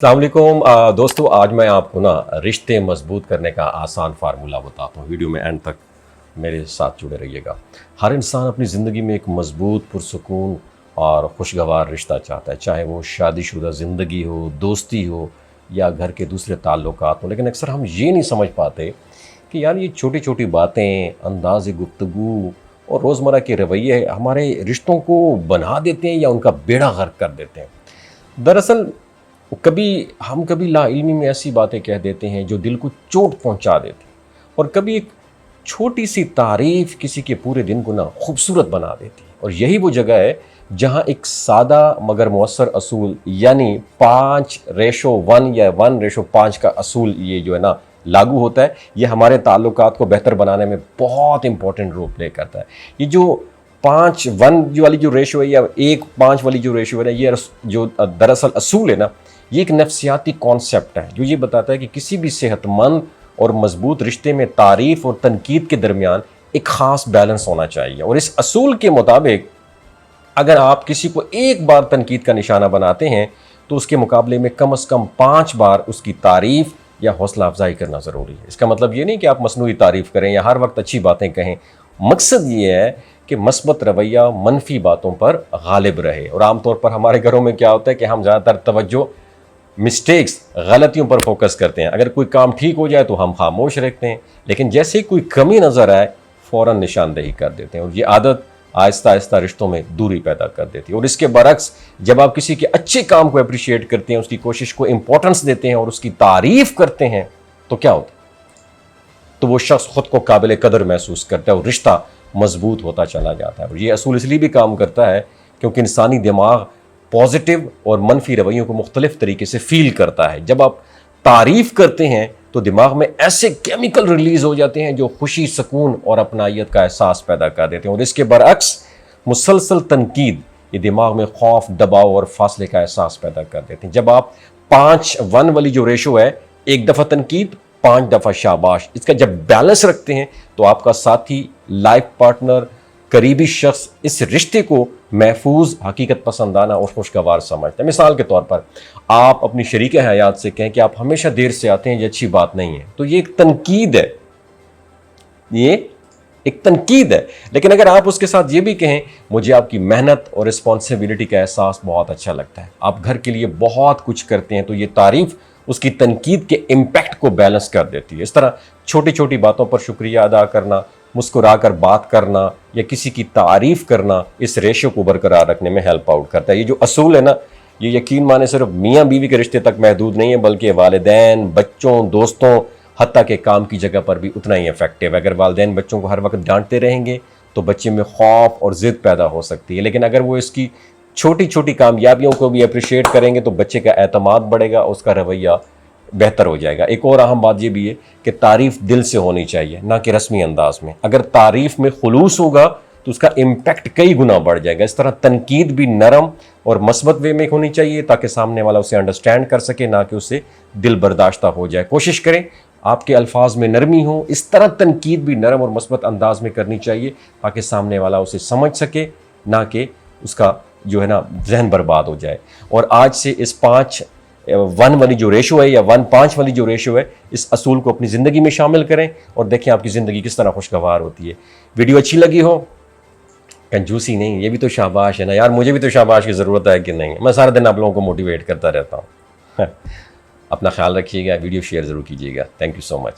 السلام علیکم دوستو، آج میں آپ کو رشتے مضبوط کرنے کا آسان فارمولہ بتاتا ہوں۔ ویڈیو میں اینڈ تک میرے ساتھ جڑے رہیے گا۔ ہر انسان اپنی زندگی میں ایک مضبوط، پرسکون اور خوشگوار رشتہ چاہتا ہے، چاہے وہ شادی شدہ زندگی ہو، دوستی ہو یا گھر کے دوسرے تعلقات ہوں۔ لیکن اکثر ہم یہ نہیں سمجھ پاتے کہ یار یہ چھوٹی چھوٹی باتیں، انداز گفتگو اور روزمرہ کے رویے ہمارے رشتوں کو بنا دیتے ہیں یا ان کا بیڑا غرق کر دیتے ہیں۔ دراصل کبھی لا علمی میں ایسی باتیں کہہ دیتے ہیں جو دل کو چوٹ پہنچا دیتی ہیں، اور کبھی ایک چھوٹی سی تعریف کسی کے پورے دن کو خوبصورت بنا دیتی ہے۔ اور یہی وہ جگہ ہے جہاں ایک سادہ مگر مؤثر اصول، یعنی 5:1 یا 1:5 کا اصول یہ جو ہے لاگو ہوتا ہے۔ یہ ہمارے تعلقات کو بہتر بنانے میں بہت امپورٹنٹ رول پلے کرتا ہے۔ یہ جو 5:1 والی جو ریشو ہے یا 1:5 والی جو ریشو ہے یہ جو دراصل اصول ہے یہ ایک نفسیاتی کانسیپٹ ہے جو یہ بتاتا ہے کہ کسی بھی صحت مند اور مضبوط رشتے میں تعریف اور تنقید کے درمیان ایک خاص بیلنس ہونا چاہیے۔ اور اس اصول کے مطابق اگر آپ کسی کو ایک بار تنقید کا نشانہ بناتے ہیں تو اس کے مقابلے میں کم از کم 5 بار اس کی تعریف یا حوصلہ افزائی کرنا ضروری ہے۔ اس کا مطلب یہ نہیں کہ آپ مصنوعی تعریف کریں یا ہر وقت اچھی باتیں کہیں۔ مقصد یہ ہے کہ مثبت رویہ منفی باتوں پر غالب رہے۔ اور عام طور پر ہمارے گھروں میں کیا ہوتا ہے کہ ہم زیادہ تر توجہ مسٹیکس، غلطیوں پر فوکس کرتے ہیں۔ اگر کوئی کام ٹھیک ہو جائے تو ہم خاموش رکھتے ہیں، لیکن جیسے ہی کوئی کمی نظر آئے فوراً نشاندہی کر دیتے ہیں، اور یہ عادت آہستہ آہستہ رشتوں میں دوری پیدا کر دیتی ہے۔ اور اس کے برعکس جب آپ کسی کے اچھے کام کو اپریشیٹ کرتے ہیں، اس کی کوشش کو امپورٹنس دیتے ہیں اور اس کی تعریف کرتے ہیں تو کیا ہوتا ہے؟ تو وہ شخص خود کو قابل قدر محسوس کرتا ہے اور رشتہ مضبوط ہوتا چلا جاتا ہے۔ اور یہ اصول اس لیے بھی کام کرتا ہے کیونکہ انسانی دماغ پازیٹیو اور منفی رویوں کو مختلف طریقے سے فیل کرتا ہے۔ جب آپ تعریف کرتے ہیں تو دماغ میں ایسے کیمیکل ریلیز ہو جاتے ہیں جو خوشی، سکون اور اپنائیت کا احساس پیدا کر دیتے ہیں، اور اس کے برعکس مسلسل تنقید یہ دماغ میں خوف، دباؤ اور فاصلے کا احساس پیدا کر دیتے ہیں۔ جب آپ 5:1 والی جو ریشو ہے، 1 دفعہ تنقید، 5 دفعہ شاباش، اس کا جب بیلنس رکھتے ہیں تو آپ کا ساتھی، لائف پارٹنر، قریبی شخص اس رشتے کو محفوظ، حقیقت پسندانہ اور خوشگوار سمجھتے ہیں۔ مثال کے طور پر آپ اپنی شریک حیات سے کہیں کہ آپ ہمیشہ دیر سے آتے ہیں، یہ اچھی بات نہیں ہے، تو یہ ایک تنقید ہے، یہ ایک تنقید ہے۔ لیکن اگر آپ اس کے ساتھ یہ بھی کہیں مجھے آپ کی محنت اور رسپانسبلٹی کا احساس بہت اچھا لگتا ہے، آپ گھر کے لیے بہت کچھ کرتے ہیں، تو یہ تعریف اس کی تنقید کے امپیکٹ کو بیلنس کر دیتی ہے۔ اس طرح چھوٹی چھوٹی باتوں پر شکریہ ادا کرنا، مسکرا کر بات کرنا یا کسی کی تعریف کرنا اس ریشو کو برقرار رکھنے میں ہیلپ آؤٹ کرتا ہے۔ یہ جو اصول ہے یہ یقین مانے صرف میاں بیوی کے رشتے تک محدود نہیں ہے، بلکہ والدین، بچوں، دوستوں، حتیٰ کہ کام کی جگہ پر بھی اتنا ہی افیکٹو ہے۔ اگر والدین بچوں کو ہر وقت ڈانٹتے رہیں گے تو بچے میں خوف اور ضد پیدا ہو سکتی ہے، لیکن اگر وہ اس کی چھوٹی چھوٹی کامیابیوں کو بھی اپریشیٹ کریں گے تو بچے کا اعتماد بڑھے گا، اس کا رویہ بہتر ہو جائے گا۔ ایک اور اہم بات یہ بھی ہے کہ تعریف دل سے ہونی چاہیے، نہ کہ رسمی انداز میں۔ اگر تعریف میں خلوص ہوگا تو اس کا امپیکٹ کئی گنا بڑھ جائے گا۔ اس طرح تنقید بھی نرم اور مثبت وے میں ہونی چاہیے تاکہ سامنے والا اسے انڈرسٹینڈ کر سکے، نہ کہ اسے دل برداشتہ ہو جائے۔ کوشش کریں آپ کے الفاظ میں نرمی ہو، اس طرح تنقید بھی نرم اور مثبت انداز میں کرنی چاہیے تاکہ سامنے والا اسے سمجھ سکے، نہ کہ اس کا جو ہے ذہن برباد ہو جائے۔ اور آج سے اس 5:1 والی جو ریشو ہے یا 1:5 والی جو ریشو ہے، اس اصول کو اپنی زندگی میں شامل کریں اور دیکھیں آپ کی زندگی کس طرح خوشگوار ہوتی ہے۔ ویڈیو اچھی لگی ہو، کنجوسی نہیں، یہ بھی تو شاباش ہے یار، مجھے بھی تو شاباش کی ضرورت ہے کہ نہیں؟ میں سارا دن آپ لوگوں کو موٹیویٹ کرتا رہتا ہوں۔ اپنا خیال رکھیے گا، ویڈیو شیئر ضرور کیجیے گا۔ Thank you so much.